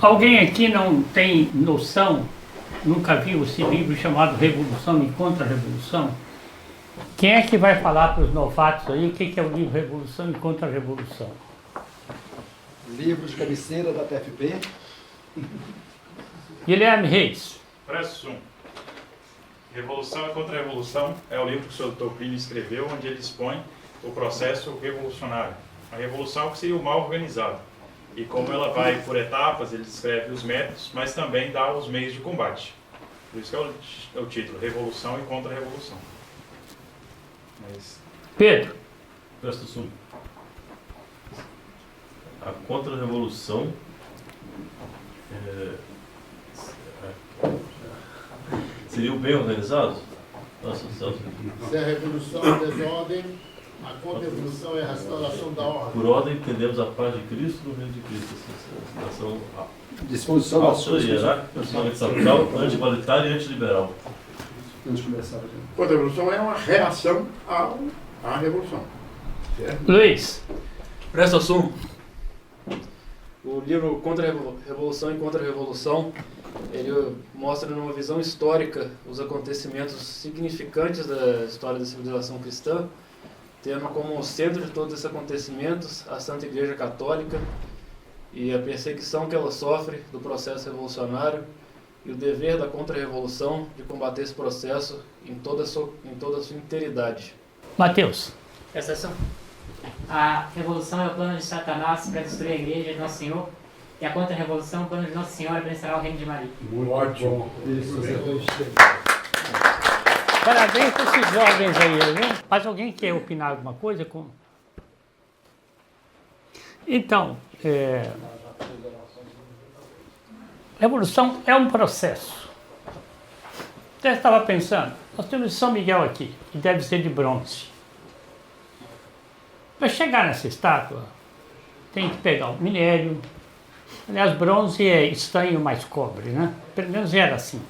Alguém aqui não tem noção, nunca viu esse livro chamado Revolução e Contra-Revolução? Quem é que vai falar para os novatos aí o que é o livro Revolução e Contra-Revolução? Livro de cabeceira da TFP. Guilherme Reis. Preço 1. Revolução e Contra-Revolução é o livro que o Sr. Dr. Plínio escreveu, onde ele expõe o processo revolucionário. A revolução que seria o mal organizado. E como ela vai por etapas, ele descreve os métodos, mas também dá os meios de combate. Por isso que é o título, Revolução e Contra-Revolução. Mas... Pedro. Presta atenção. A contra-revolução seria o bem organizado? Nossa, Se a revolução é desordem, a contra-revolução é a restauração da ordem. por ordem, entendemos a paz de Cristo no reino de Cristo. Nação Disposição das suas hierárquica, nacional, anti-igualitária e antiliberal. Antes de começar. Contra-revolução é uma reação à revolução. Certo? Luiz. Presta atenção. O livro Contra-Revolução e Contra-Revolução, ele mostra numa visão histórica os acontecimentos significantes da história da civilização cristã, tendo como centro de todos esses acontecimentos a Santa Igreja Católica e a perseguição que ela sofre do processo revolucionário e o dever da Contra-Revolução de combater esse processo em toda a sua integridade. Mateus. Presta atenção. A revolução é o plano de Satanás para destruir a igreja de Nosso Senhor, e a contra-revolução é o plano de Nossa Senhora para instaurar o reino de Maria. Muito ótimo. Parabéns para esses jovens aí, viu? Mas alguém quer opinar alguma coisa? Então, revolução é um processo. Até estava pensando, nós temos São Miguel aqui, que deve ser de bronze. Para chegar nessa estátua, tem que pegar o minério. Aliás, bronze é estanho mais cobre, né? Pelo menos era assim.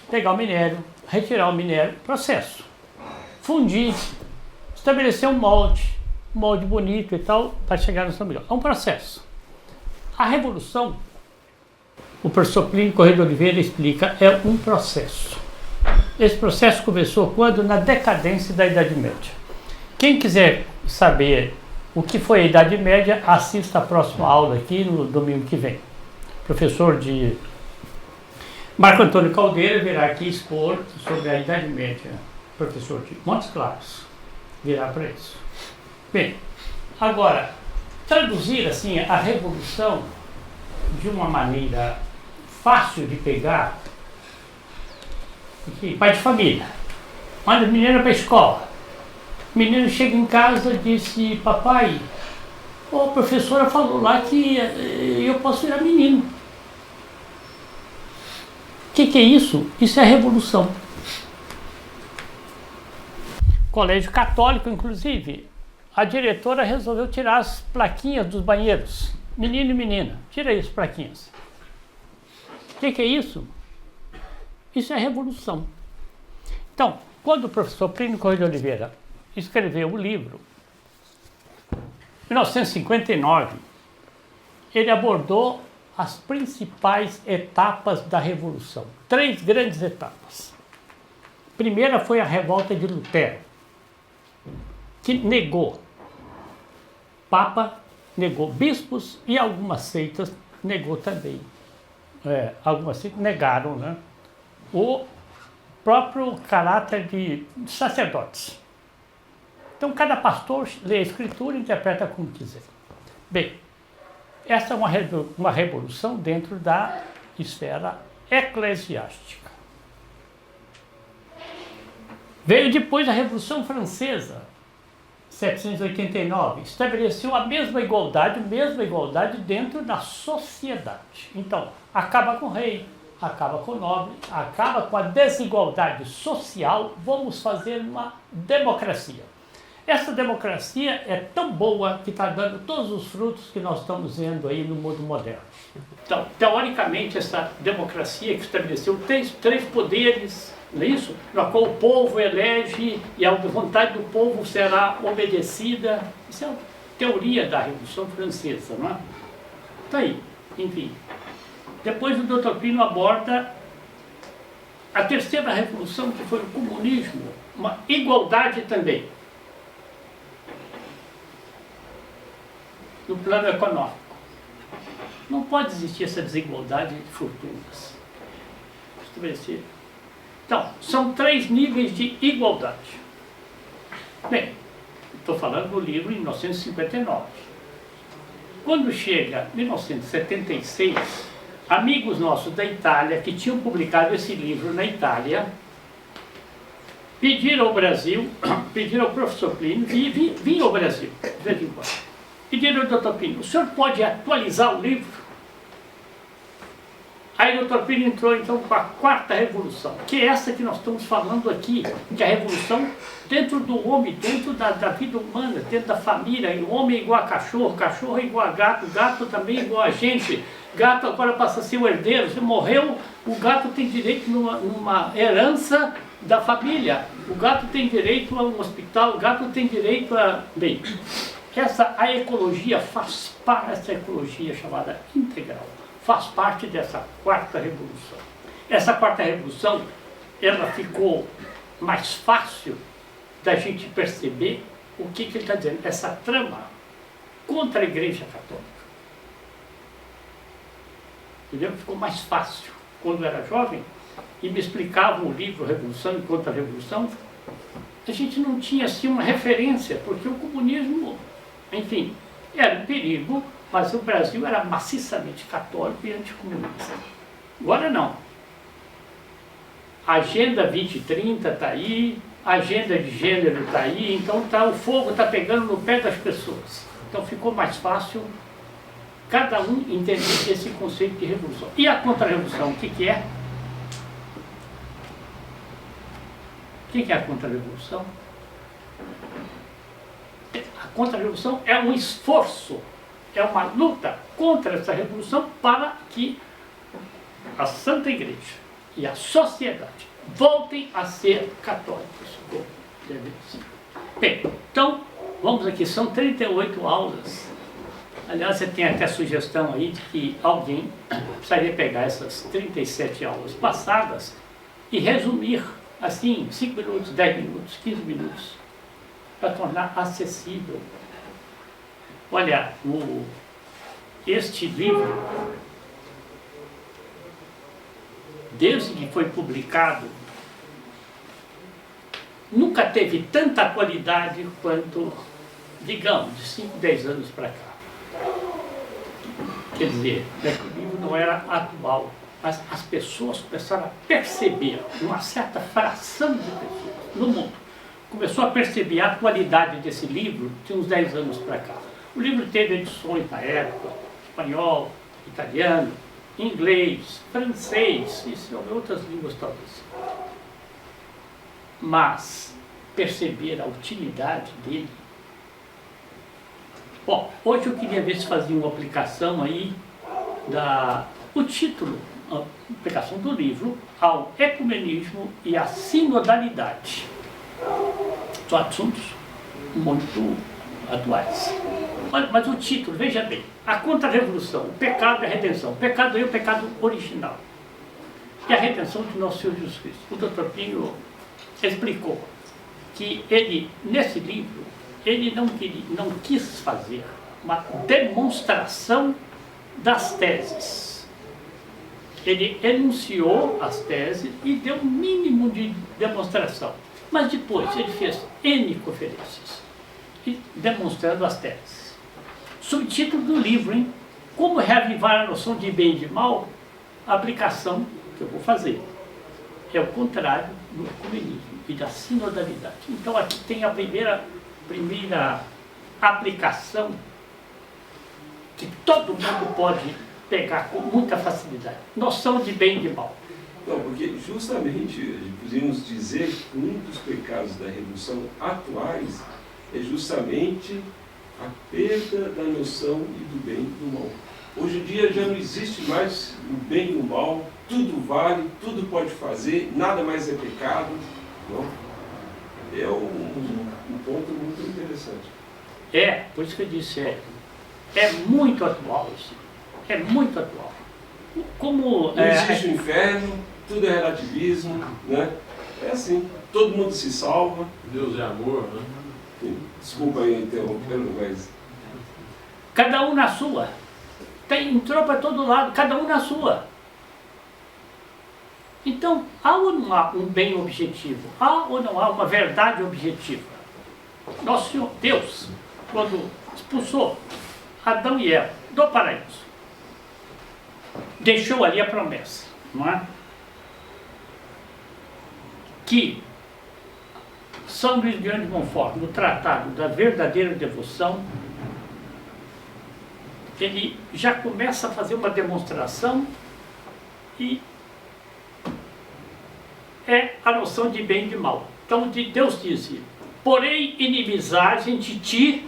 Pegar o minério, retirar o minério, processo. Fundir, estabelecer um molde bonito e tal, para chegar no São Miguel. É um processo. A revolução, o professor Plínio Corrêa de Oliveira explica, é um processo. Esse processo começou quando? Na decadência da Idade Média. Quem quiser saber o que foi a Idade Média, assista a próxima aula aqui no domingo que vem. Professor de Marco Antônio Caldeira virá aqui expor sobre a Idade Média. Professor de Montes Claros virá para isso. Bem, agora, traduzir assim a revolução de uma maneira fácil de pegar, porque pai de família, manda a menina para a escola. O menino chega em casa e disse, papai, a professora falou lá que eu posso virar menino. O que é isso? Isso é revolução. Colégio católico, inclusive, a diretora resolveu tirar as plaquinhas dos banheiros. Menino e menina, tira aí as plaquinhas. O que é isso? Isso é revolução. Então, quando o professor Plínio Corrêa de Oliveira escreveu o livro, em 1959, ele abordou as principais etapas da Revolução. 3 grandes etapas. A primeira foi a revolta de Lutero, que negou. Papa negou, bispos e algumas seitas negou também. Algumas seitas negaram, né, o próprio caráter de sacerdotes. Então, cada pastor lê a Escritura e interpreta como quiser. Bem, essa é uma revolução dentro da esfera eclesiástica. Veio depois a Revolução Francesa, 1789, estabeleceu a mesma igualdade dentro da sociedade. Então, acaba com o rei, acaba com o nobre, acaba com a desigualdade social, vamos fazer uma democracia. Essa democracia é tão boa que está dando todos os frutos que nós estamos vendo aí no mundo moderno. Então, teoricamente, essa democracia que estabeleceu três poderes, não é isso? Na qual o povo elege e a vontade do povo será obedecida. Isso é a teoria da Revolução Francesa, não é? Está aí, enfim. Depois o Dr. Plínio aborda a terceira revolução, que foi o comunismo, uma igualdade também, no plano econômico. Não pode existir essa desigualdade de fortunas estabelecida. Então, são 3 níveis de igualdade. Bem, estou falando do livro em 1959. Quando chega 1976, amigos nossos da Itália, que tinham publicado esse livro na Itália, pediram ao Brasil, pediram ao professor Plínio, vinha ao Brasil, de vez em quando. Pediram ao Dr. Plínio, o senhor pode atualizar o livro? Aí o Dr. Plínio entrou então com a 4ª revolução, que é essa que nós estamos falando aqui, que é a revolução dentro do homem, dentro da vida humana, dentro da família. O homem é igual a cachorro, cachorro é igual a gato, gato também é igual a gente. Gato agora passa a ser o herdeiro. Se morreu, o gato tem direito numa herança da família. O gato tem direito a um hospital, o gato tem direito a... Bem, a ecologia faz parte, essa ecologia chamada integral, faz parte dessa 4ª revolução. Essa 4ª revolução, ela ficou mais fácil da gente perceber o que ele está dizendo, essa trama contra a Igreja Católica. Entendeu? Ficou mais fácil. Quando eu era jovem e me explicavam o livro Revolução e Contra-Revolução, a gente não tinha assim uma referência, porque o comunismo, enfim, era um perigo, mas o Brasil era maciçamente católico e anticomunista. Agora não. A Agenda 2030 está aí, a agenda de gênero está aí, então o fogo está pegando no pé das pessoas. Então ficou mais fácil cada um entender esse conceito de revolução. E a contra-revolução, o que é? O que é a contra-revolução? A contra-revolução é um esforço, é uma luta contra essa revolução para que a Santa Igreja e a sociedade voltem a ser católicos, como devem ser. Bem, então, vamos aqui, são 38 aulas. Aliás, você tem até a sugestão aí de que alguém precisaria pegar essas 37 aulas passadas e resumir, assim, 5 minutos, 10 minutos, 15 minutos, para tornar acessível. Olha, este livro, desde que foi publicado, nunca teve tanta qualidade quanto, digamos, de 5, 10 anos para cá. Quer dizer, o livro não era atual, mas as pessoas começaram a perceber, uma certa fração de pessoas no mundo começou a perceber a qualidade desse livro de uns 10 anos para cá. O livro teve edições na época, espanhol, italiano, inglês, francês, e outras línguas talvez. Mas perceber a utilidade dele. Bom, hoje eu queria ver se fazia uma aplicação aí o título, a aplicação do livro ao ecumenismo e à sinodalidade. São assuntos muito atuais. Mas o título, veja bem, a contra-revolução, o pecado e a redenção. O pecado é o pecado original. E a redenção de nosso Senhor Jesus Cristo. O Dr. Plínio explicou que ele, nesse livro, ele não quis fazer uma demonstração das teses. Ele enunciou as teses e deu um mínimo de demonstração. Mas depois ele fez N conferências, demonstrando as teses. Subtítulo do livro, hein? Como reavivar a noção de bem e de mal? A aplicação que eu vou fazer é o contrário do ecumenismo e da sinodalidade. Então aqui tem a primeira aplicação que todo mundo pode pegar com muita facilidade. Noção de bem e de mal. Não, porque justamente podemos dizer que um dos pecados da revolução atuais é justamente a perda da noção do bem e do mal. Hoje em dia já não existe mais o bem e o mal, tudo vale, tudo pode fazer, nada mais é pecado. Não? É um ponto muito interessante. Por isso que eu disse, é muito atual isso. É muito atual. como... Não existe o inferno, tudo é relativismo, né? É assim, todo mundo se salva. Deus é amor, né? Desculpa aí interrompendo, mas... Cada um na sua. Entrou para todo lado, cada um na sua. Então, há ou não há um bem objetivo? Há ou não há uma verdade objetiva? Nosso Senhor, Deus, quando expulsou Adão e Eva do paraíso, deixou ali a promessa, não é? Que São Luís Grande Montfort, no Tratado da Verdadeira Devoção, ele já começa a fazer uma demonstração e é a noção de bem e de mal. Então Deus disse, porém inimizade entre ti,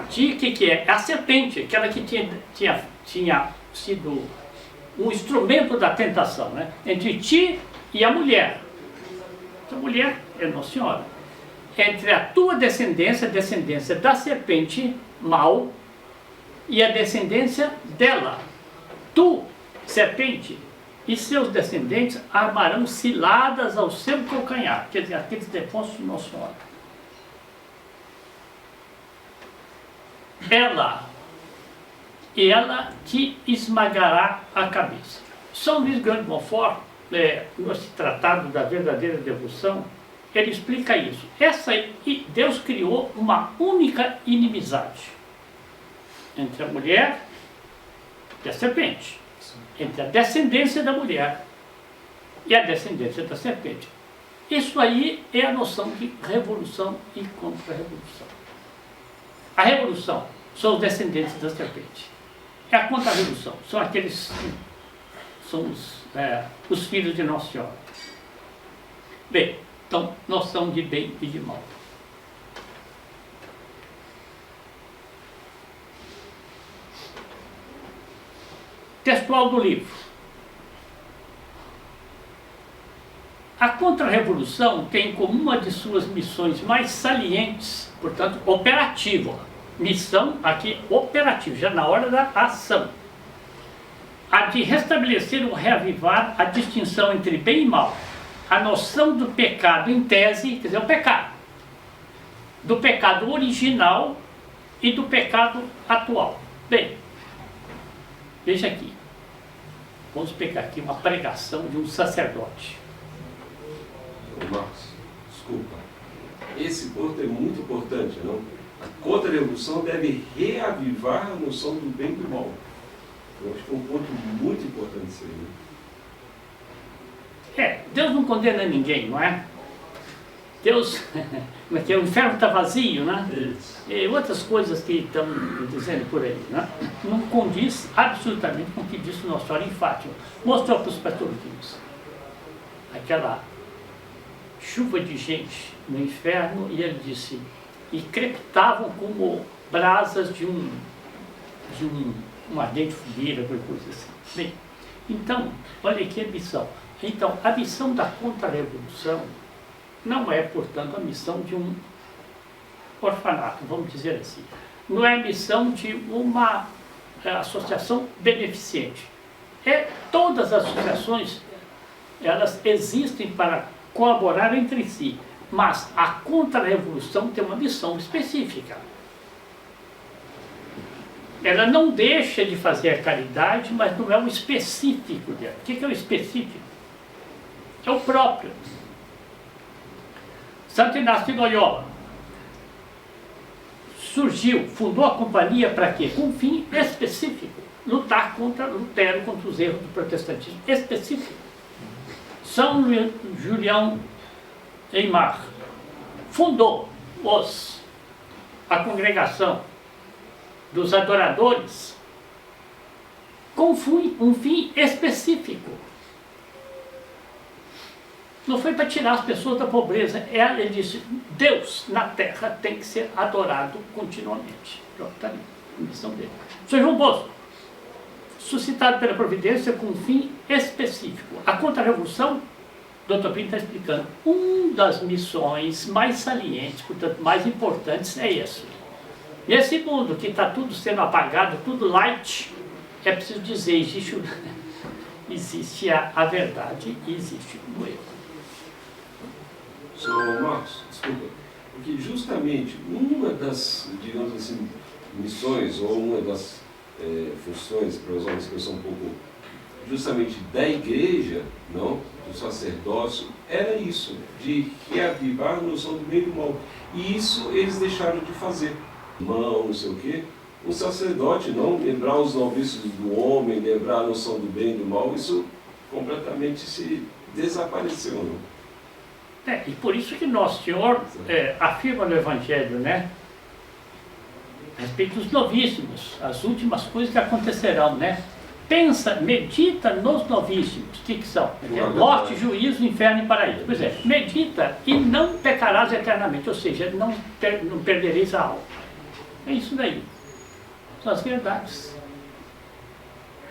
que é a serpente, aquela que tinha sido um instrumento da tentação, né? Entre ti e a mulher. A mulher é Nossa Senhora. Entre a tua descendência, a descendência da serpente, mal, e a descendência dela. Tu, serpente, e seus descendentes armarão ciladas ao seu calcanhar. Quer dizer, aqueles depósitos de Nossa Senhora. Ela te esmagará a cabeça. São Luís Grande Montfort, nesse Tratado da Verdadeira Devoção, ele explica isso. Deus criou uma única inimizade entre a mulher e a serpente, entre a descendência da mulher e a descendência da serpente. Isso aí é a noção de revolução e contra-revolução. A revolução são os descendentes da serpente. É a contra-revolução, são aqueles que são os filhos de Nossa Senhora. Bem, então, noção de bem e de mal. Textual do livro. A contra-revolução tem como uma de suas missões mais salientes, portanto, operativa. Missão aqui operativa, já na hora da ação. A de restabelecer ou reavivar a distinção entre bem e mal. A noção do pecado em tese, quer dizer, o pecado. Do pecado original e do pecado atual. Bem, veja aqui. Vamos pegar aqui uma pregação de um sacerdote. Marcos, desculpa. Esse ponto é muito importante, não? A contra-revolução deve reavivar a noção do bem e do mal. Eu acho que é um ponto muito importante isso aí, né? Deus não condena ninguém, não é? Deus, como é que é? O inferno está vazio, né? E outras coisas que estão dizendo por aí, né? Não condiz absolutamente com o que disse o nosso Senhor em Fátima. Mostrou para os pastorzinhos aquela chuva de gente no inferno e ele disse, e crepitavam como brasas de uma ardente fogueira, alguma coisa assim. Bem, então, olha aqui a missão. Então, a missão da contra-revolução não é, portanto, a missão de um orfanato, vamos dizer assim. Não é a missão de uma associação beneficente. Todas as associações, elas existem para colaborar entre si, mas a contra-revolução tem uma missão específica. Ela não deixa de fazer a caridade, mas não é o específico dela. O que é o específico? É o próprio. Santo Inácio de Loyola fundou a companhia para quê? Com um fim específico. Lutar contra Lutero, contra os erros do protestantismo específico. São Julião Eymar fundou a congregação dos adoradores com um fim específico. Não foi para tirar as pessoas da pobreza. Ele disse, Deus na terra tem que ser adorado continuamente. Pronto, está ali, a missão dele. São João Bosco, suscitado pela providência com um fim específico. A contra-revolução, o Dr. Pinto está explicando, uma das missões mais salientes, portanto, mais importantes é esse. Nesse mundo que está tudo sendo apagado, tudo light, é preciso dizer, existe a verdade e existe o erro. Sr. Marcos, desculpa, porque justamente uma das, digamos assim, missões ou uma das funções, para usar uma expressão um pouco, justamente da igreja, não, do sacerdócio, era isso, de reavivar a noção do bem e do mal. E isso eles deixaram de fazer. Não sei o quê. O sacerdote, não, lembrar os noviços do homem, lembrar a noção do bem e do mal, isso completamente se desapareceu, não? E por isso que Nosso Senhor afirma no Evangelho, né? A respeito dos novíssimos, as últimas coisas que acontecerão, né? Pensa, medita nos novíssimos. O que são? Morte, juízo, inferno e paraíso. Pois é, medita e não pecarás eternamente, ou seja, não perdereis a alma. É isso daí. São as verdades.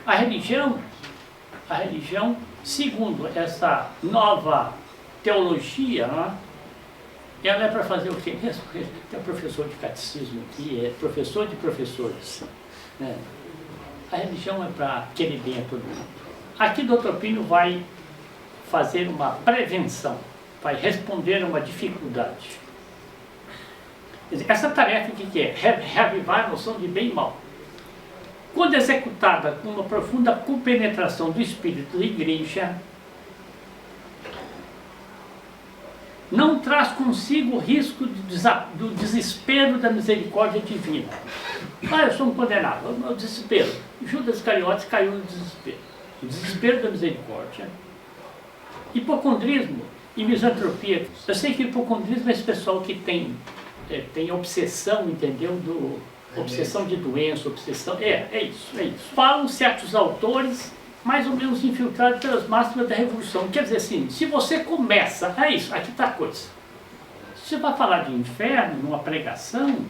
A religião, segundo essa nova teologia, né, ela é para fazer o quê? Tem um professor de catecismo aqui, é professor de professores. Né? A religião é para querer bem a todo mundo. Aqui o Dr. Plínio vai fazer uma prevenção, vai responder a uma dificuldade. Quer dizer, essa tarefa que é? Reavivar a noção de bem e mal. Quando executada com uma profunda compenetração do espírito da igreja, não traz consigo o risco do desespero da misericórdia divina. Eu sou um condenado, o desespero. Judas Iscariotes caiu no desespero. O desespero da misericórdia. Hipocondrismo e misantropia. Eu sei que hipocondrismo é esse pessoal que tem obsessão, entendeu? Obsessão de doença, obsessão... É isso. Falam certos autores mais ou menos infiltrados pelas máximas da Revolução. Quer dizer assim, se você começa... isso, aqui está a coisa. Se você vai falar de inferno numa pregação,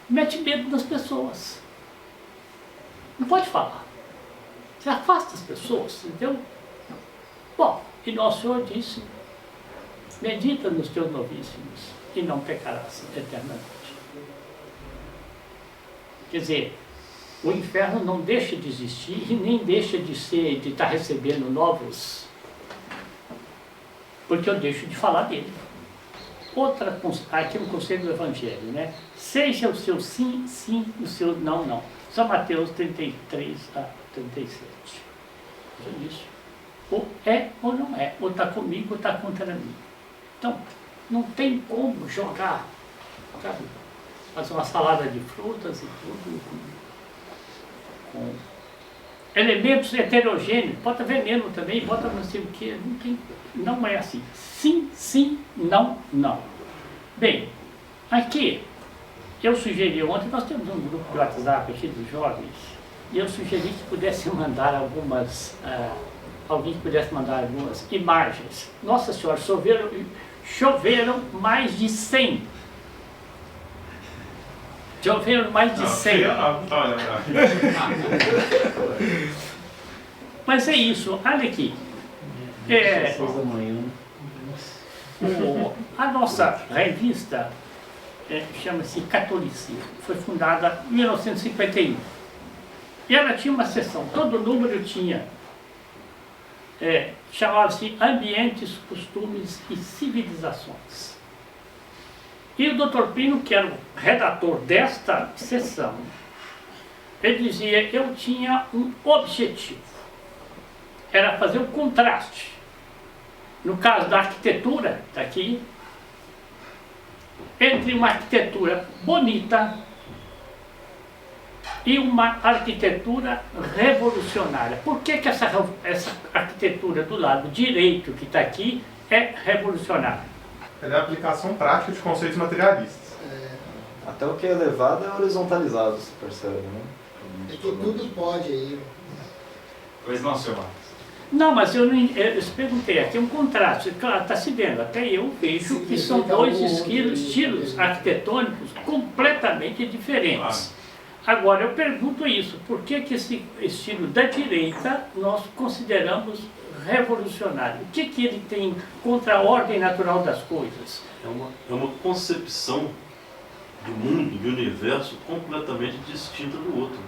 mete medo das pessoas. Não pode falar. Você afasta as pessoas, entendeu? Bom, e Nosso Senhor disse, medita nos teus novíssimos e não pecarás eternamente. Quer dizer, o inferno não deixa de existir e nem deixa de estar recebendo novos, porque eu deixo de falar dele. Aqui é um conselho do Evangelho, né? Seja o seu sim, sim, o seu não, não. São Mateus 33 a 37. É isso. Ou é ou não é, ou está comigo ou está contra mim. Então, não tem como jogar, sabe? Fazer uma salada de frutas e tudo com elementos heterogêneos, bota veneno também, bota não sei o que, não é assim. Sim, sim, não, não. Bem, aqui, eu sugeri ontem, nós temos um grupo de WhatsApp aqui dos jovens, e eu sugeri que pudesse mandar alguém que pudesse mandar algumas imagens. Nossa Senhora, choveram mais de 100. Choveram mais de 100. Mas é isso, olha aqui. A nossa revista chama-se Catolicismo. Foi fundada em 1951. E ela tinha uma seção, todo número tinha, chamava-se Ambientes, Costumes e Civilizações. E o Dr. Plínio, que era o redator desta sessão, ele dizia, eu tinha um objetivo, era fazer um contraste. No caso da arquitetura, está aqui, entre uma arquitetura bonita e uma arquitetura revolucionária. Por que essa arquitetura do lado direito, que está aqui, é revolucionária? Ela é a aplicação prática de conceitos materialistas. Até o que é elevado é horizontalizado, você percebe, né? É que tudo pode aí. Pois não, senhor Marcos. Não, mas eu perguntei, aqui é um contraste, claro, está se vendo, até eu vejo que são dois estilos arquitetônicos completamente diferentes. Agora, eu pergunto isso, por que esse estilo da direita nós consideramos revolucionário? O que ele tem contra a ordem natural das coisas? É uma concepção do mundo, do universo, completamente distinta do outro.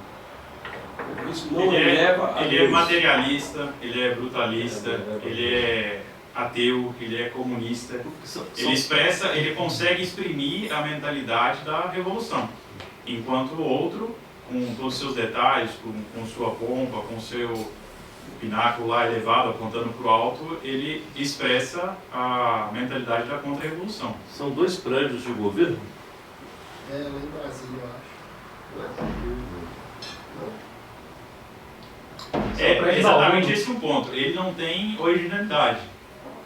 Isso não eleva a ele é Deus. materialista, ele é brutalista, ele é ateu, ele é comunista. Ele consegue exprimir a mentalidade da revolução, enquanto o outro, com todos os seus detalhes, com sua pompa, com seu pináculo lá elevado, apontando para o alto, ele expressa a mentalidade da contra-revolução. São 2 prédios de governo? É, lá em Brasília, eu acho. É exatamente esse o ponto. Ele não tem originalidade,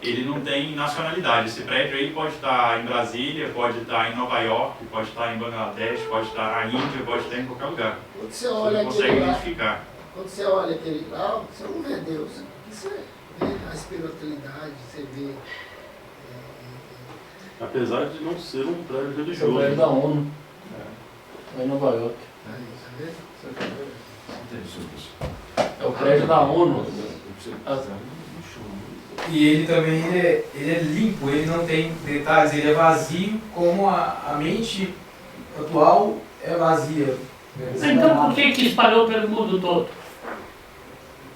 ele não tem nacionalidade. Esse prédio aí pode estar em Brasília, pode estar em Nova York, pode estar em Bangladesh, pode estar na Índia, pode estar em qualquer lugar. Quando você olha Você consegue aquele lá, identificar. quando você olha aquele lá, você não vê Deus. Você vê a espiritualidade, você vê... Apesar de não ser um prédio É o religioso. prédio da ONU, lá em Nova York. É o prédio da ONU. E ele também ele é limpo, ele não tem detalhes, ele é vazio, como a mente atual é vazia. Então por que espalhou pelo mundo todo?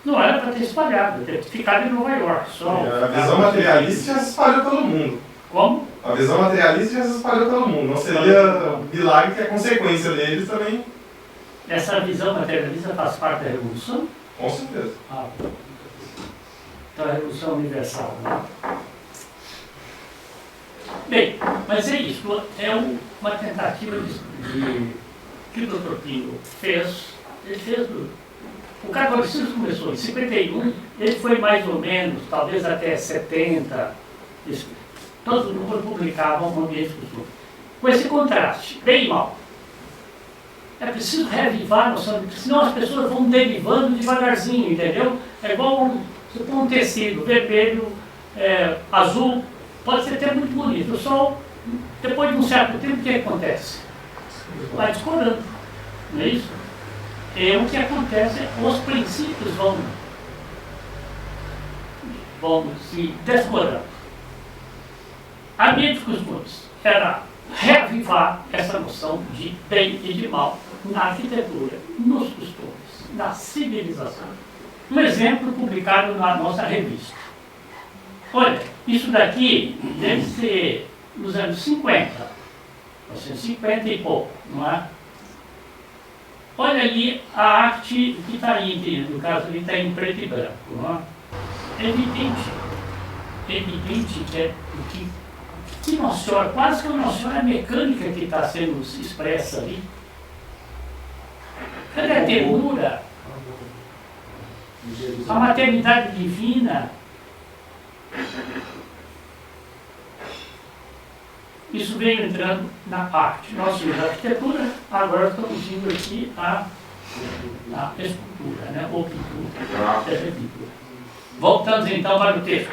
Não era para ter espalhado, ter ficado em Nova York só. A visão materialista já se espalhou pelo mundo. Como? A visão materialista já se espalhou pelo mundo. Não seria milagre que a consequência deles também, Essa visão materialista faz parte da Revolução? com certeza. Ah, então a Revolução Universal, né? Bem, mas é isso, é uma tentativa que o Dr. Plínio fez. Ele fez o catolicismo começou em 51, ele foi mais ou menos, talvez até 70, todo mundo publicava um ambiente cultural. Com esse contraste, bem e mal. É preciso reavivar a noção, senão as pessoas vão derivando devagarzinho, entendeu? É igual um tecido vermelho, azul, pode ser até muito bonito. O sol, depois de um certo tempo, o que acontece? Vai descorando, não é isso? É o que acontece, os princípios vão se descorando. A minha dificuldade era reavivar essa noção de bem e de mal na arquitetura, nos costumes, na civilização. Um exemplo publicado na nossa revista. Olha, isso daqui deve ser nos anos 50, 1950 e pouco, não é? Olha ali a arte que está aí, no caso ali está em preto e branco, não é? É evidente que é o que Nossa Senhora, quase que a Nossa Senhora mecânica que está sendo expressa ali. Cadê a ternura? A maternidade divina. Isso veio entrando na arte. Nós tínhamos a arquitetura, agora estamos indo aqui a escultura, né? Ou pintura. Voltamos então para o texto.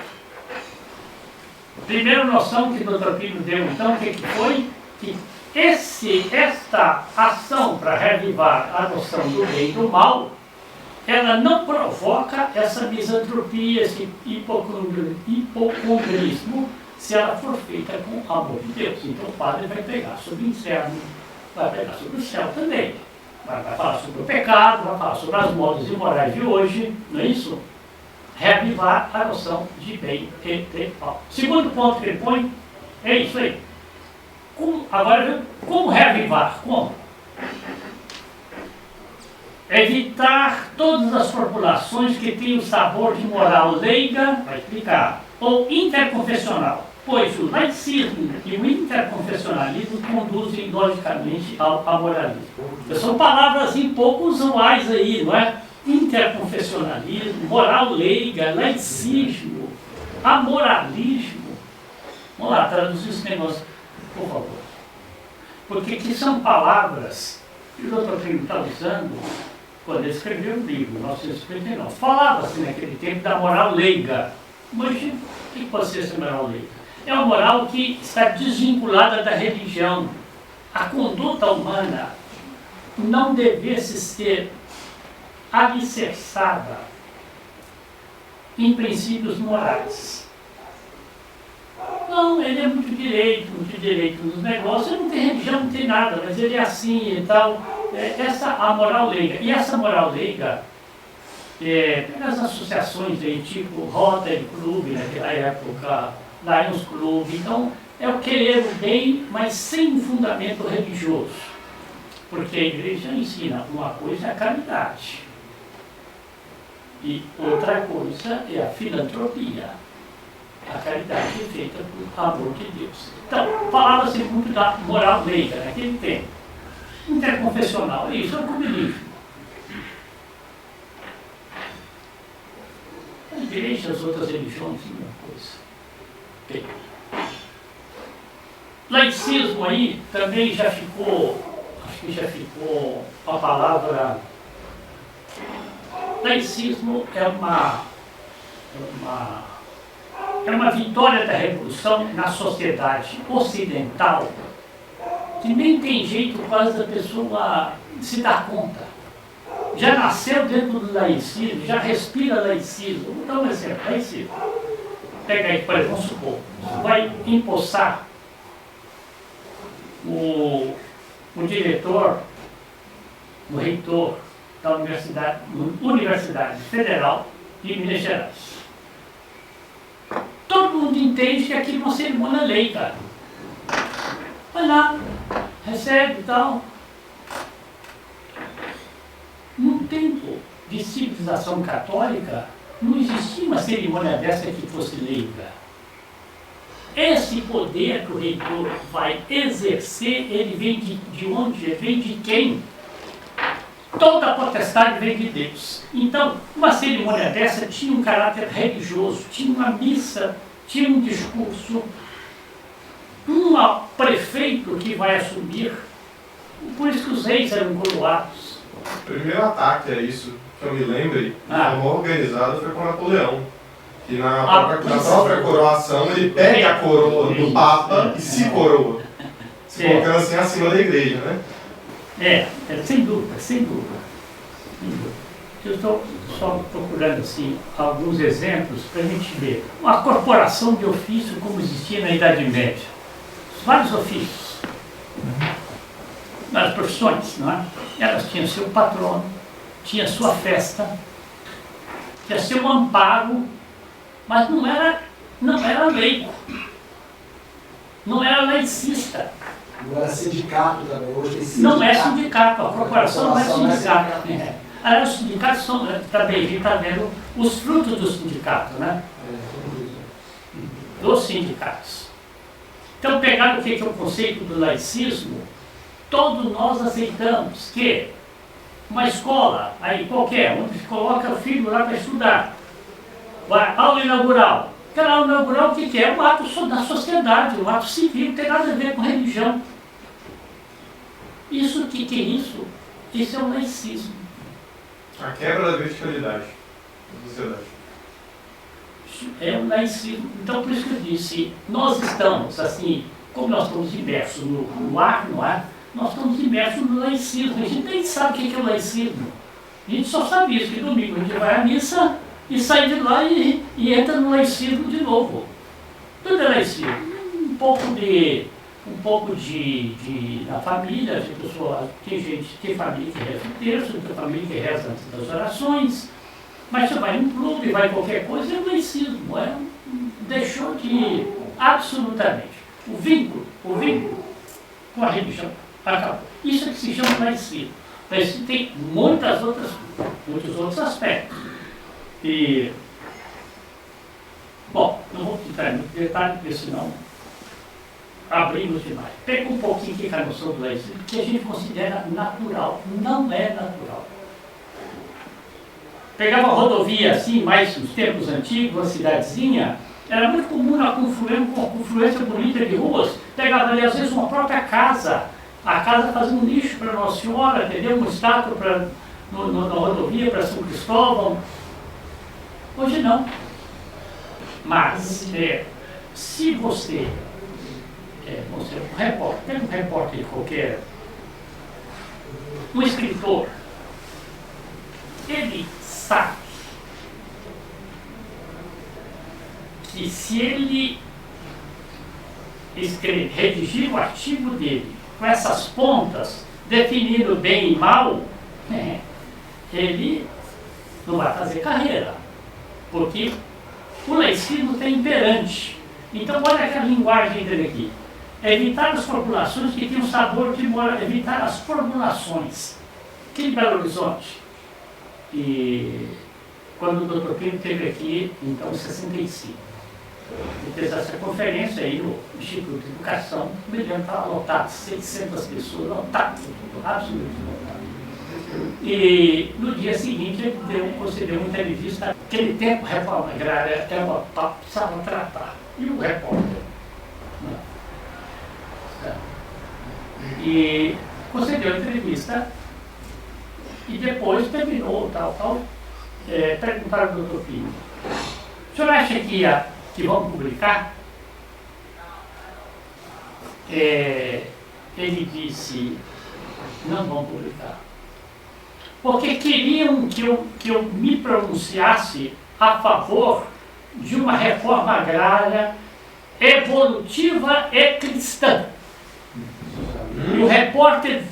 Primeira noção que o Dr. Plínio deu, então, o que foi? Que esta ação para reavivar a noção do bem e do mal, ela não provoca essa misantropia, esse hipocondrismo, se ela for feita com amor de Deus. Então o padre vai pegar sobre o inferno, vai pegar sobre o céu também. Vai falar sobre o pecado, vai falar sobre as modas imorais de hoje, não é isso? Reavivar a noção de bem e de mal. Segundo ponto que ele põe, é isso aí. Agora, como reavivar? Como? Evitar todas as formulações que têm o sabor de moral leiga, vai explicar, ou interconfessional, pois o laicismo e o interconfessionalismo conduzem logicamente ao amoralismo. São palavras um pouco usuais aí, não é? Interconfessionalismo, moral leiga, laicismo, amoralismo. Vamos lá, traduzir esse negócio, por favor. Porque que são palavras que o Dr. Plínio está usando quando ele escreveu o livro, 1959. Falava-se naquele tempo da moral leiga. Hoje, o que pode ser essa moral leiga? É uma moral que está desvinculada da religião. A conduta humana não devesse ser alicerçada em princípios morais. Não, ele é muito direito nos negócios, ele não tem religião, não tem nada, mas ele é assim e tal. Essa a moral leiga. E essa moral leiga, pelas associações aí, tipo Rotary Club, naquela época, Lions Club, então é o querer o bem, mas sem fundamento religioso. Porque a igreja ensina uma coisa é a caridade e outra coisa é a filantropia. A caridade é feita por amor de Deus. Então, falava-se muito da moral leiga naquele tempo. Interconfessional, isso é o comunismo. A igreja e as outras religiões, uma coisa. Bem, laicismo aí também já ficou, acho que já ficou a palavra. Laicismo é uma vitória da revolução na sociedade ocidental que nem tem jeito quase da pessoa se dar conta. Já nasceu dentro do laicismo, já respira laicismo. Vou dar um exemplo, laicismo. Pega aí, por exemplo, vamos supor, vai empossar o diretor, o reitor da Universidade Federal de Minas Gerais. Todo mundo entende que aquilo é uma cerimônia leiga. Vai lá, recebe e tal. Num tempo de civilização católica, não existia uma cerimônia dessa que fosse leiga. Esse poder que o reitor vai exercer, ele vem de onde? Vem de quem? Toda a potestade vem de Deus. Então, uma cerimônia dessa tinha um caráter religioso, tinha uma missa, tinha um discurso, um prefeito que vai assumir. Por isso que os reis eram coroados. O primeiro ataque a isso, que eu me lembre, de forma organizada, foi com Napoleão. Que na própria coroação ele pega a coroa do Papa e se coroa. Se colocando assim acima da igreja, né? Sem dúvida, sem dúvida. Eu estou só procurando assim, alguns exemplos para a gente ver. Uma corporação de ofício como existia na Idade Média. Vários ofícios. Várias profissões, não é? Elas tinham seu patrono, tinha sua festa, tinha seu amparo, mas não era leigo, não era laicista. Não era sindicato também, hoje tem sindicato. Não é sindicato, a corporação não é sindicato. Aliás, os sindicatos são, também, a gente está vendo os frutos do sindicato, né? Dos sindicatos. Então, pegar o que é o conceito do laicismo, todos nós aceitamos que uma escola, aí qualquer, onde coloca o filho lá para estudar, vai, aula inaugural. Aquela aula inaugural, o que é? Um ato da sociedade, um ato civil, não tem nada a ver com religião. Isso, o que é isso? Isso é o laicismo. A quebra da verticalidade da sociedade. É o laicismo. Então, por isso que eu disse, nós estamos, assim, como nós estamos imersos no ar, não é? Nós estamos imersos no laicismo. A gente nem sabe o que é o laicismo. A gente só sabe isso, que domingo a gente vai à missa e sai de lá e entra no laicismo de novo. Tudo é laicismo. Um pouco de na família, a pessoa, tem família que reza o terço, tem família que reza antes das orações, mas você vai num clube, vai em qualquer coisa, é laicismo, deixou de absolutamente. O vínculo com a religião acabou. Isso é que se chama laicismo. Mas tem muitos outros aspectos. E, bom, não vou entrar em detalhe, porque senão abrimos demais. Pega um pouquinho que é a noção do laicismo, que a gente considera natural. Não é natural. Pegava a rodovia assim, mais nos tempos antigos, uma cidadezinha, era muito comum a confluência bonita de ruas, pegava ali às vezes uma própria casa, a casa fazia um nicho para Nossa Senhora, entendeu? Uma estátua na rodovia para São Cristóvão. Hoje não. Mas, se você um repórter, pega um repórter qualquer, um escritor, ele sabe que se ele redigir o artigo dele com essas pontas, definindo bem e mal, ele não vai fazer carreira, porque o laicismo tem imperante. Então, olha aquela linguagem dele aqui. Evitar as formulações que têm um sabor de moral, evitar as formulações. Aqui em Belo Horizonte. E quando o Dr. Pino esteve aqui, então, em 65, ele fez essa conferência aí no Instituto de Educação, o milhão estava lotado, 600 pessoas, lotado, absolutamente lotado. E no dia seguinte ele concedeu uma entrevista. Aquele tempo a reforma agrária era uma precisava tratar. E o repórter. E concedeu a entrevista e depois terminou perguntaram ao Dr. Pino: o senhor acha que vão publicar? Ele disse: não vão publicar. Porque queriam que eu me pronunciasse a favor de uma reforma agrária evolutiva e cristã. E o repórter,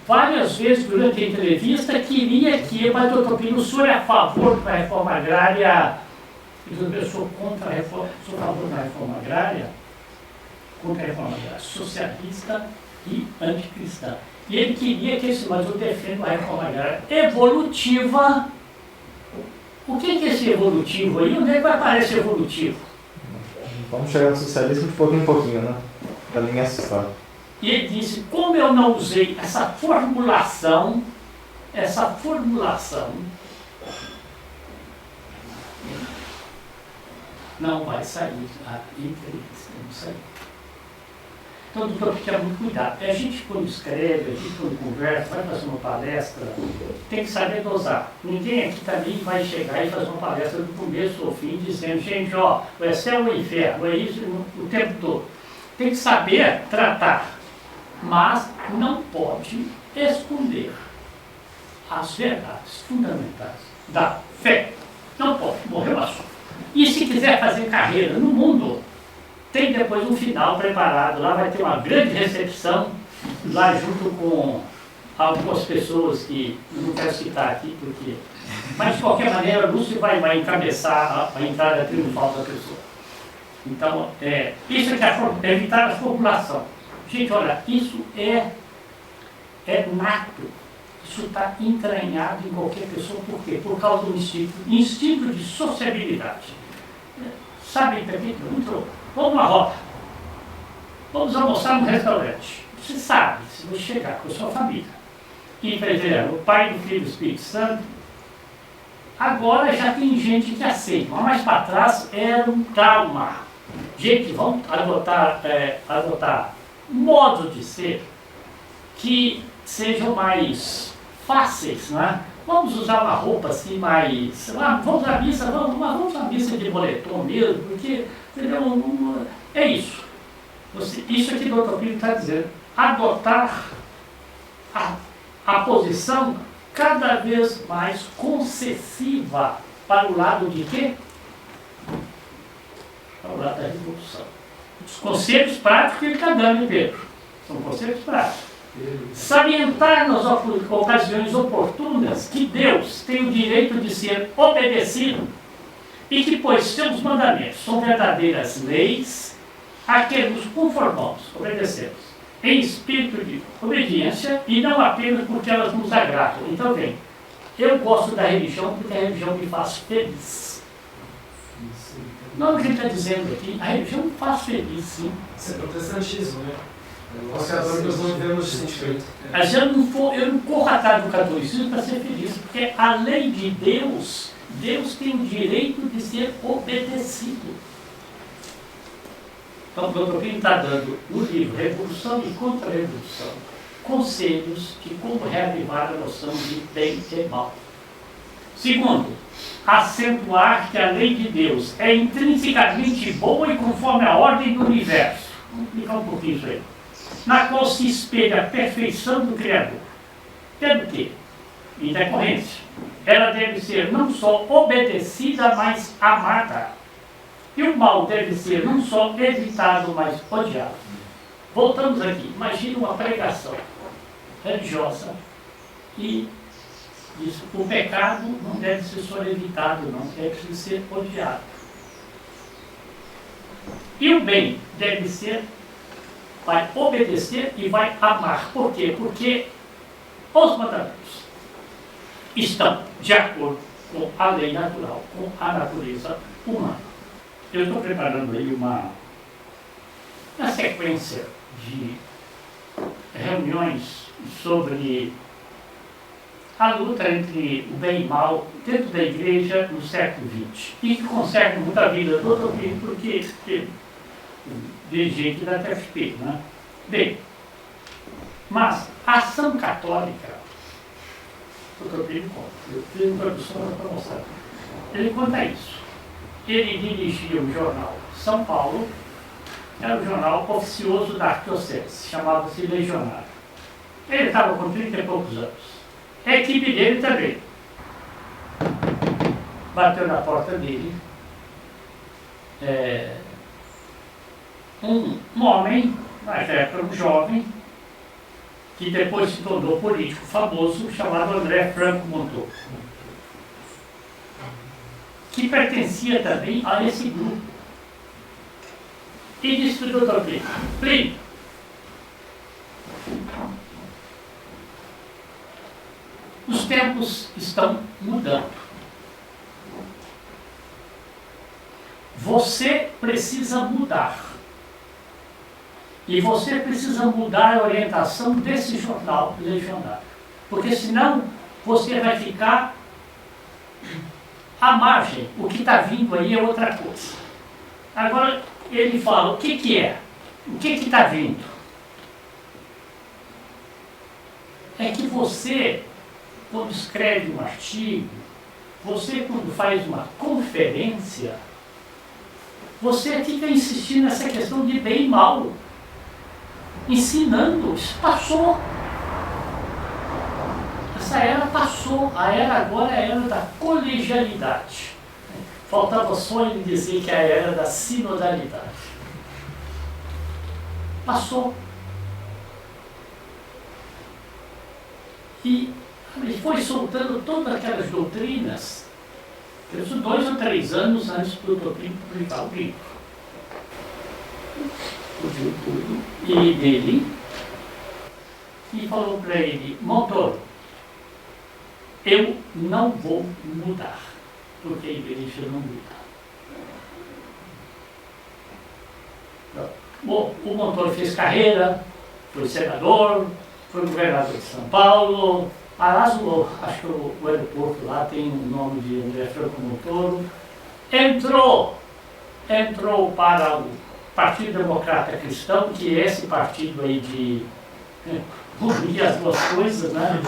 várias vezes durante a entrevista, queria mas doutor Pino, o senhor é a favor de uma reforma agrária? Eu sou contra a reforma, sou a favor da reforma agrária, contra a reforma agrária socialista e anticristã. E ele queria mas eu defendo a reforma agrária evolutiva. O que é esse evolutivo aí? Onde é que vai aparecer evolutivo? Vamos chegar no socialismo de pouquinho em pouquinho, né? Para ninguém assustar. E ele disse: como eu não usei essa formulação, não vai sair a entrevista, não sai. Então, doutor, fica muito cuidado. A gente, quando escreve, a gente, quando conversa, vai fazer uma palestra, tem que saber dosar. Ninguém aqui também vai chegar e fazer uma palestra do começo ao fim, dizendo: gente, ó, o céu ou o inferno, é isso o tempo todo. Tem que saber tratar, mas não pode esconder as verdades fundamentais da fé. Não pode, morreu o assunto. E se quiser fazer carreira no mundo, tem depois um final preparado. Lá vai ter uma grande recepção, lá junto com algumas pessoas que eu não quero citar aqui, porque... Mas, de qualquer maneira, Lúcio vai encabeçar a entrada triunfal da pessoa. Então, isso é evitar a formulação. Gente, olha, isso é nato. Isso está entranhado em qualquer pessoa. Por quê? Por causa do instinto de sociabilidade. Sabe, vamos na rota. Vamos almoçar no restaurante. Você sabe, se você chegar com a sua família e ver o Pai, do Filho e do Espírito Santo, agora já tem gente que aceita. Mas mais para trás era um trauma. Gente, vamos adotar modos de ser que sejam mais fáceis, não é? Vamos usar uma roupa assim mais... vamos à missa, vamos à missa de moletom mesmo, porque entendeu? É isso. Isso aqui o Dr. Pino está dizendo. Adotar a posição cada vez mais concessiva para o lado de quê? Para o lado da revolução. Os conselhos práticos que ele está dando, Pedro, são conselhos práticos. Salientar nas ocasiões oportunas que Deus tem o direito de ser obedecido e que, pois, seus mandamentos são verdadeiras leis a que nos conformamos, obedecemos, em espírito de obediência e não apenas porque elas nos agradam. Então, bem, eu gosto da religião porque a religião me faz feliz. Não é o que ele está dizendo aqui, a religião me faz feliz, sim. Isso é protestantismo, né? Nós católicos não devemos sentir. Mas eu não corro atrás do catolicismo para ser feliz, porque a lei de Deus, Deus tem o direito de ser obedecido. Então, o Dr. Pino está dando no livro Revolução e Contra-Revolução conselhos de como reavivar a noção de bem e mal. Segundo, acentuar que a lei de Deus é intrinsecamente boa e conforme a ordem do universo. Vamos explicar um pouquinho isso aí. Na qual se espelha a perfeição do Criador. Pelo quê? Em decorrência, ela deve ser não só obedecida, mas amada. E o mal deve ser não só evitado, mas odiado. Voltamos aqui. Imagina uma pregação religiosa e isso, o pecado não deve ser só evitado, não. É preciso ser odiado. E o bem deve ser, vai obedecer e vai amar. Por quê? Porque os mandamentos estão de acordo com a lei natural, com a natureza humana. Eu estou preparando aí uma sequência de reuniões sobre a luta entre o bem e o mal dentro da igreja no século XX e que concerne muita vida do Dr. Plínio, porque dirigente da TFP, né? Bem, mas a ação católica, o Dr. Plínio conta, eu fiz uma introdução para mostrar. Ele conta isso. Ele dirigia o jornal São Paulo, era o jornal oficioso da arquidiocese, chamava-se Legionário. Ele estava com 30 e poucos anos. A equipe dele também. Bateu na porta dele um homem, na época um jovem, que depois se tornou político famoso, chamado André Franco Montoro, que pertencia também a esse grupo. E disse para o Dr. Plínio, os tempos estão mudando. Você precisa mudar. E você precisa mudar a orientação desse jornal Legionário. Porque senão você vai ficar à margem. O que está vindo aí é outra coisa. Agora ele fala, o que é? O que está vindo? É que você, quando escreve um artigo, você quando faz uma conferência, você fica insistindo nessa questão de bem e mal. Ensinando, isso passou. Essa era passou. A era agora é a era da colegialidade. Faltava só ele dizer que é a era da sinodalidade. Passou. E ele foi soltando todas aquelas doutrinas, isso 2 ou 3 anos antes do Dr. Plínio publicar o livro. Ouviu tudo e dele e falou para ele, Montoro, eu não vou mudar, porque a igreja não muda. Bom, o Montoro fez carreira, foi senador, foi governador de São Paulo. Aliás, acho que o aeroporto lá tem o nome de André Franco Montoro. Entrou para o Partido Democrata Cristão, que é esse partido aí de unir as duas coisas, né?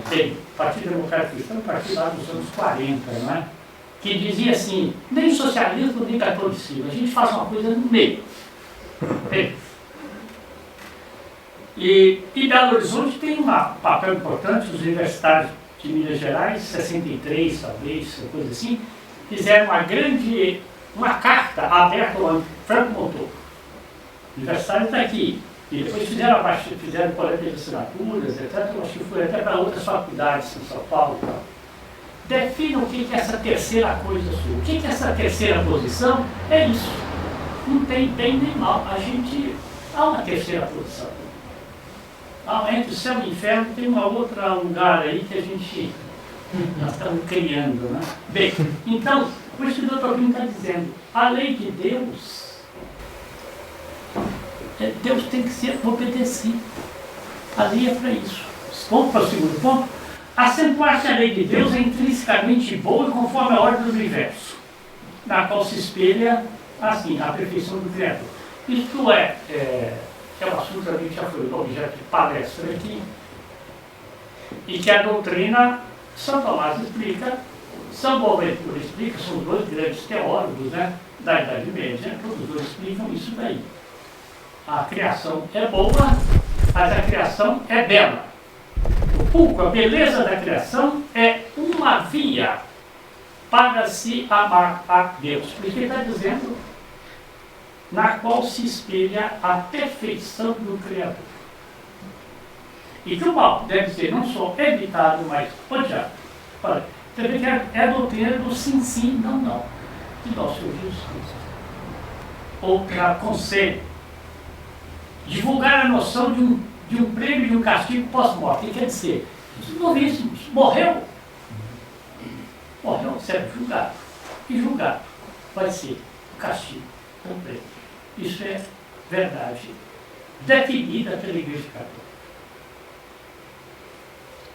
Tem Partido Democrata Cristão, partido lá dos anos 40, né? Que dizia assim, nem socialismo, nem catolicismo, a gente faz uma coisa no meio. E Belo Horizonte tem um papel importante, os universitários de Minas Gerais, 63 talvez, coisa assim, fizeram uma carta aberta ao Franco Montoro. O universitário está aqui. E depois fizeram coleta de assinaturas, etc. Eu acho que foi até para outras faculdades em São Paulo. Defina o que é essa terceira coisa sua. O que é essa terceira posição? É isso. Não tem bem nem mal. Há uma terceira posição. Entre o céu e o inferno tem uma outra lugar aí que nós estamos criando, né? Bem, então, por isso que o Dr. Plínio está dizendo, a lei de Deus tem que ser obedecido. A lei é para isso. Vamos para o segundo ponto. Acentuar que a lei de Deus é intrinsecamente boa e conforme a ordem do universo, na qual se espelha, assim, a perfeição do Criador. Isto é um assunto também que já foi objeto de palestra aqui, e que a doutrina São Tomás explica, São Boaventura explica, são 2 grandes teólogos, né, da Idade Média, todos os dois explicam isso daí. A criação é boa, mas a criação é bela. A beleza da criação é uma via para se amar a Deus. Porque ele está dizendo, na qual se espelha a perfeição do Criador. E que o mal deve ser não só evitado, mas odiado. Olha, você vê que é a doutrina do sim, sim, não, não, de nosso Senhor Jesus Cristo. Ou para conselho. Divulgar a noção de um prêmio e de um castigo pós-morte. O que quer dizer? Os novíssimos, morreu, será julgado. E julgado vai ser o castigo, o prêmio. Isso é verdade, definida pela Igreja Católica.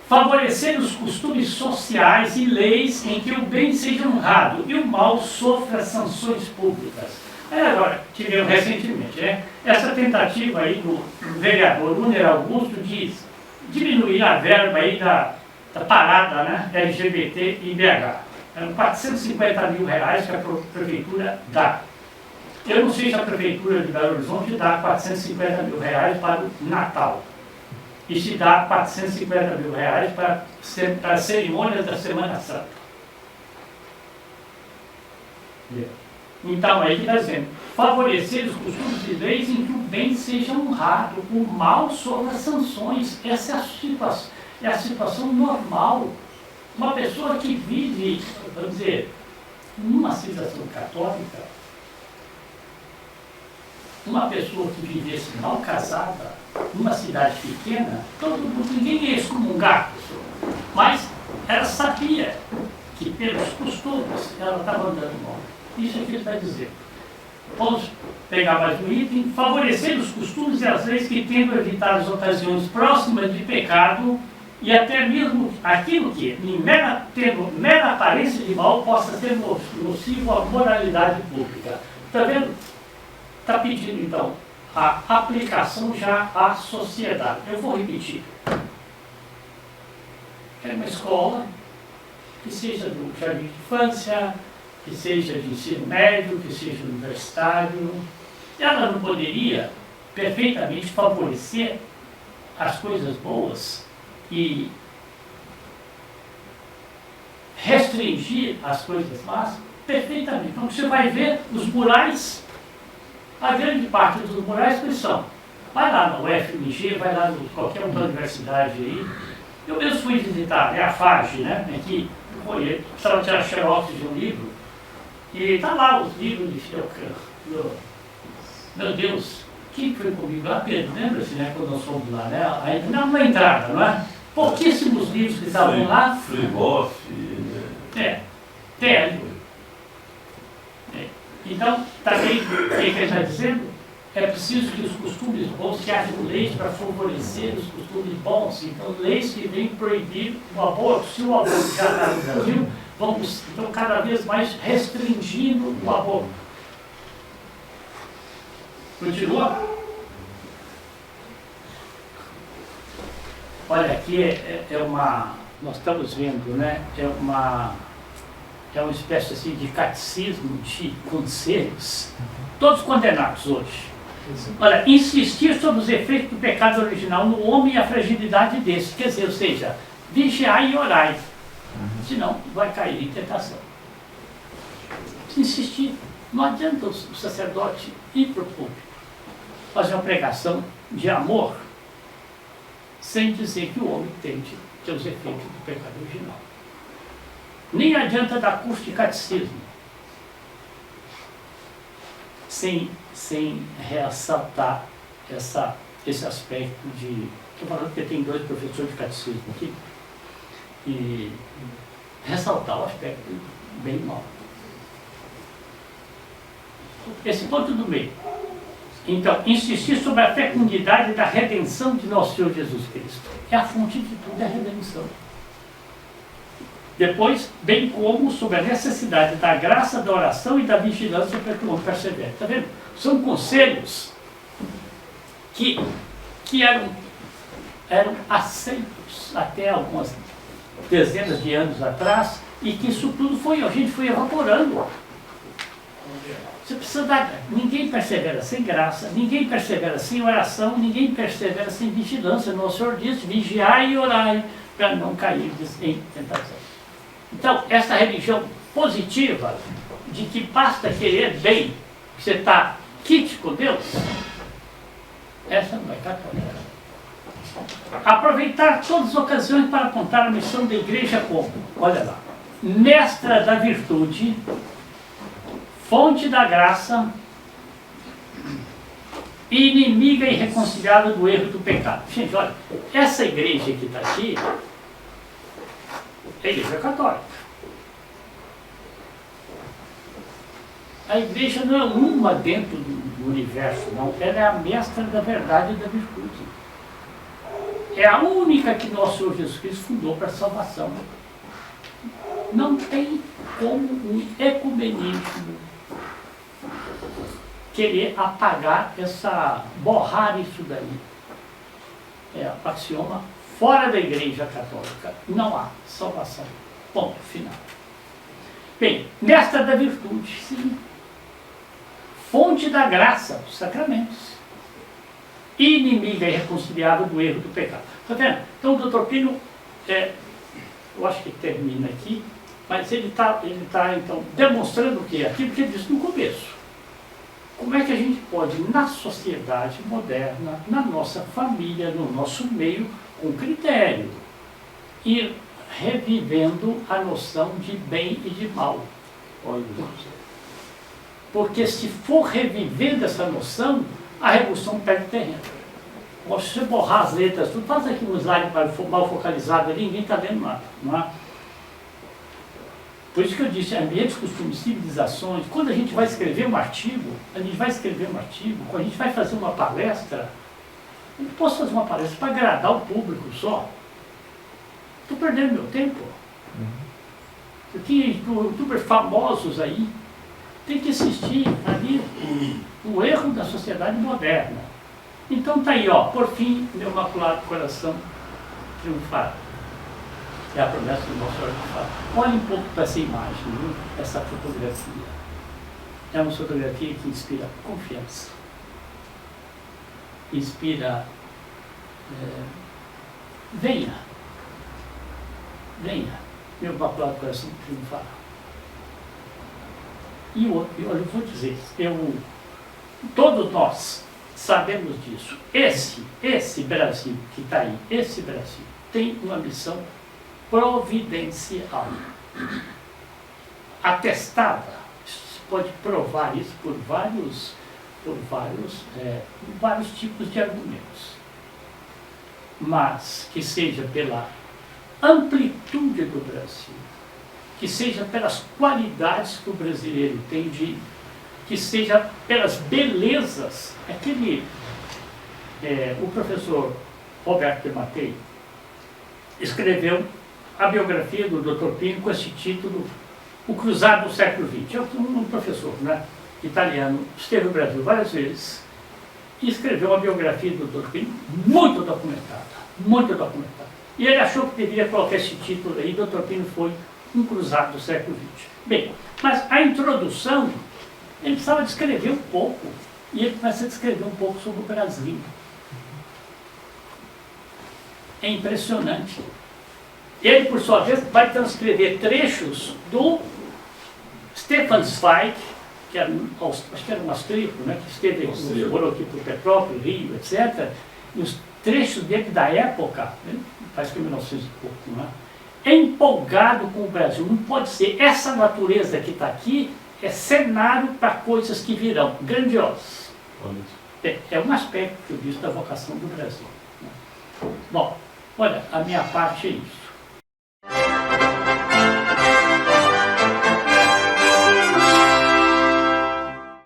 Favorecer os costumes sociais e leis em que o bem seja honrado e o mal sofra sanções públicas. Aí agora, tivemos recentemente, né, essa tentativa aí do vereador Uner Augusto de diminuir a verba aí da parada, né, LGBT em BH. Eram 450 mil reais que a prefeitura dá. Eu não sei se a prefeitura de Belo Horizonte dá 450 mil reais para o Natal. E se dá 450 mil reais para as cerimônias da Semana Santa. Então, aí que está dizendo, favorecer os costumes e leis em que o bem seja honrado, o mal sofra sanções. Essa é a situação normal. Uma pessoa que vive, vamos dizer, numa civilização católica, uma pessoa que vivesse mal casada, numa cidade pequena, ninguém ia excomungar a pessoa. Mas ela sabia que, pelos costumes, ela estava andando mal. Isso é o que ele está dizendo. Vamos pegar mais um item. Favorecer os costumes e as leis que tentam evitar as ocasiões próximas de pecado e até mesmo aquilo que, tendo mera aparência de mal, possa ser nocivo à moralidade pública. Está vendo? Está pedindo, então, a aplicação já à sociedade. Eu vou repetir. É uma escola que seja do jardim de infância, que seja de ensino médio, que seja universitário. Ela não poderia perfeitamente favorecer as coisas boas e restringir as coisas más? Perfeitamente. Então você vai ver os murais, a grande parte dos murais que são. Vai lá no UFMG, vai lá em qualquer uma universidade aí. Eu mesmo fui visitar, é a FAGE, né? Aqui, precisava tirar xerox de um livro. E está lá os livros de meu Deus, quem foi comigo lá? Pedro, lembra-se, né, quando nós fomos lá, né? Aí, na entrada, não é? Pouquíssimos livros que estavam lá. Freeboff. Télio. Então, também, o que ele está dizendo? É preciso que os costumes bons, que haja leis para favorecer os costumes bons. Então, leis que vêm proibir o aborto. Se o aborto já está no Brasil, vamos, então, cada vez mais restringindo o aborto. Continua? Olha, aqui é uma... Nós estamos vendo, né? É uma espécie assim, de catecismo de conselhos, todos condenados hoje. Olha, insistir sobre os efeitos do pecado original no homem e a fragilidade desse, quer dizer, ou seja, vigiai e orai, senão vai cair em tentação. Insistir, não adianta o sacerdote ir para o público, fazer uma pregação de amor, sem dizer que o homem entende os efeitos do pecado original. Nem adianta dar curso de catecismo, sem ressaltar esse aspecto de... Estou falando que tem 2 professores de catecismo aqui, e ressaltar o aspecto bem mal. Esse ponto do meio. Então, insistir sobre a fecundidade da redenção de nosso Senhor Jesus Cristo. É a fonte de tudo, é a redenção. Depois, bem como sobre a necessidade da graça, da oração e da vigilância para que o homem persevere. Está vendo? São conselhos que eram aceitos até algumas dezenas de anos atrás, e que isso tudo a gente foi evaporando. Você precisa dar... Ninguém persevera sem graça, ninguém persevera sem oração, ninguém persevera sem vigilância. Nosso Senhor disse, vigiai e orai, para não cair em tentação. Então, essa religião positiva de que basta querer bem, que você está quite com Deus, essa não é católica. Aproveitar todas as ocasiões para apontar a missão da igreja como, olha lá, mestra da virtude, fonte da graça, inimiga irreconciliável do erro e do pecado. Gente, olha, essa igreja que está aqui é a igreja católica. A igreja não é uma dentro do universo, não. Ela é a mestra da verdade e da virtude. É a única que nosso Senhor Jesus Cristo fundou para a salvação. Não tem como um ecumenismo querer apagar borrar isso daí. É axioma, fora da igreja católica não há salvação. Ponto final. Bem, mestra da virtude, sim. Fonte da graça, os sacramentos. Inimiga irreconciliável do erro do pecado. Está vendo? Então o Dr. Plínio, eu acho que termina aqui, mas ele está então demonstrando o quê? Aquilo que ele disse no começo. Como é que a gente pode, na sociedade moderna, na nossa família, no nosso meio, com critério, ir revivendo a noção de bem e de mal. Porque se for revivendo essa noção, a revolução perde terreno. Se você borrar as letras, tudo, faz aqui um slide mal focalizado ali, ninguém está vendo nada. Não é? Por isso que eu disse, ambientes, costumes, civilizações, quando a gente vai escrever um artigo, quando a gente vai fazer uma palestra, eu não posso fazer uma palestra para agradar o público só. Estou perdendo meu tempo. Tem youtubers famosos aí, tem que assistir ali o erro da sociedade moderna. Então tá aí, ó, por fim, meu imaculado coração triunfar. É a promessa do nosso Senhor que fala. Olhe um pouco para essa imagem, viu? Essa fotografia. É uma fotografia que inspira confiança. Inspira... venha, meu imaculado coração triunfar. E olha, eu vou dizer, todos nós sabemos disso. Esse Brasil que está aí, esse Brasil, tem uma missão providencial, atestada. Você pode provar isso por vários tipos de argumentos, mas que seja pela amplitude do Brasil, que seja pelas qualidades que o brasileiro tem, que seja pelas belezas. O professor Roberto de Mattei escreveu a biografia do Dr. Plínio com esse título, O Cruzado do Século XX. É um professor, né, italiano, esteve no Brasil várias vezes e escreveu uma biografia do Dr. Plínio muito documentada, muito documentada. E ele achou que deveria colocar esse título aí, Dr. Plínio foi um cruzado do século XX. Bem, mas a introdução, ele precisava descrever um pouco, e ele começa a descrever um pouco sobre o Brasil. É impressionante. Ele, por sua vez, vai transcrever trechos do Stefan Zweig, que era, acho que era um austríaco, né, que esteve morou aqui por Petrópolis, Rio, etc. E os trechos dele da época, né, parece que é 1900 e pouco, não é? É empolgado com o Brasil. Não pode ser. Essa natureza que está aqui é cenário para coisas que virão, grandiosas. É um aspecto que eu disse da vocação do Brasil. Bom, olha, a minha parte é isso.